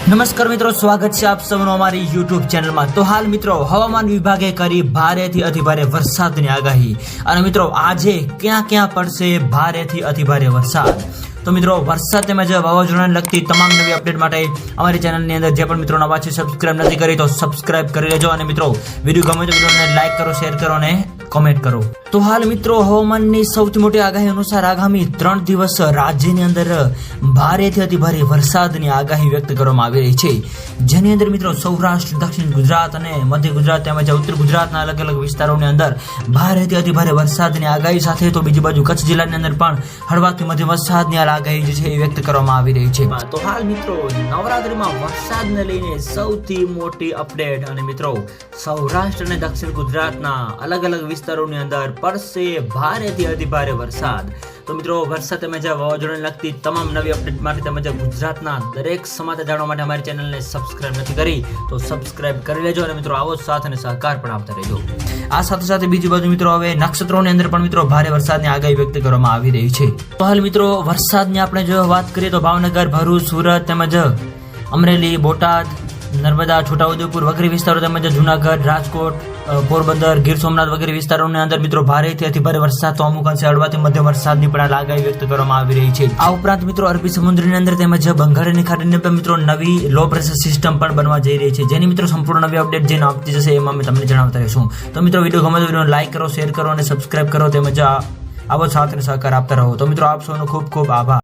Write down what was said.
નમસ્કાર મિત્રો, સ્વાગત છે આપ સૌનું અમારી યુટ્યુબ ચેનલમાં। તો હાલ મિત્રો હવામાન વિભાગે કરી ભારેથી અતિભારે વરસાદની આગાહી અને મિત્રો આજે ક્યાં ક્યાં પડશે ભારેથી અતિભારે વરસાદ। તો મિત્રો વરસાદ તેમજ વાવાઝોડાને લગતી તમામ નવી અપડેટ માટે અમારી ચેનલની અંદર જે પણ મિત્રો નવા છે સબસ્ક્રાઇબ નથી કરી તો સબસ્ક્રાઇબ કરી લેજો અને મિત્રો વિડીયો ગમે તો વિડીયોને લાઈક કરો, શેર કરો અને કમેન્ટ કરો। તો હાલ મિત્રો હવામાનની સૌથી મોટી આગાહી અનુસાર આગામી 3 દિવસ રાજ્યની અંદર ભારેથી અતિભારે વરસાદની આગાહી વ્યક્ત કરવામાં આવી રહી છે, જેની અંદર મિત્રો સૌરાષ્ટ્ર, દક્ષિણ ગુજરાત અને મધ્ય ગુજરાત તેમજ ઉત્તર ગુજરાતના અલગ અલગ વિસ્તારોની અંદર ભારેથી અતિભારે વરસાદની આગાહી સાથે તો બીજી બાજુ કચ્છ જિલ્લાની અંદર પણ હળવાથી મધ્યમ વરસાદની આગાહી જે છે એ વ્યક્ત કરવામાં આવી રહી છે। તો હાલ મિત્રો નવરાત્રીમાં વરસાદને લઈને સૌથી મોટી અપડેટ અને મિત્રો સૌરાષ્ટ્ર અને દક્ષિણ ગુજરાતના અલગ અલગ વિસ્તારોની અંદર પડશે ભારેથી અતિભારે વરસાદ। તો મિત્રો વરસાદ તેમજ વાવાઝોડાને લગતી તમામ નવી અપડેટ માટે તેમજ ગુજરાતના દરેક સમાચાર જાણવા માટે અમારી ચેનલને સબસ્ક્રાઇબ નથી કરી તો સબસ્ક્રાઇબ કરી લેજો અને મિત્રો આવો સાથ અને સહકાર પણ આપતા રહેજો। આ સાથે સાથે બીજી બાજુ મિત્રો હવે નક્ષત્રોની અંદર પણ મિત્રો ભારે વરસાદની આગાહી વ્યક્ત કરવામાં આવી રહી છે। તો હાલ મિત્રો વરસાદની આપણે જો વાત કરીએ તો ભાવનગર, ભરૂચ, સુરત તેમજ અમરેલી, બોટાદ, નર્મદા, છોટાઉદેપુર વગેરે વિસ્તારો તેમજ જુનાગઢ, રાજકોટ, પોરબંદર, ગીર સોમનાથ વગેરે વિસ્તારોની અંદર મિત્રો ભારેથી અતિભારે વરસાદ તો અમુક અંશે હળવાથી મધ્યમ વરસાદની પણ આગાહી વ્યક્ત કરવામાં આવી રહી છે। આ ઉપરાંત મિત્રો અરબી સમુદ્રની અંદર તેમજ બંગાળની ખાડીની અંદર મિત્રો નવી લો પ્રેશર સિસ્ટમ પણ બનવા જઈ રહી છે, જેની મિત્રો સંપૂર્ણ નવી અપડેટ જે આપતી જશે એમાં અમે તમને જણાવતા રહીશું। તો મિત્રો વિડીયો ગમે તો વિડીયોને લાઈક કરો, શેર કરો અને સબસ્ક્રાઇબ કરો તેમજ આવો સાથ અને સહકાર આપતા રહો। તો મિત્રો આપ સૌનો ખૂબ ખૂબ આભાર।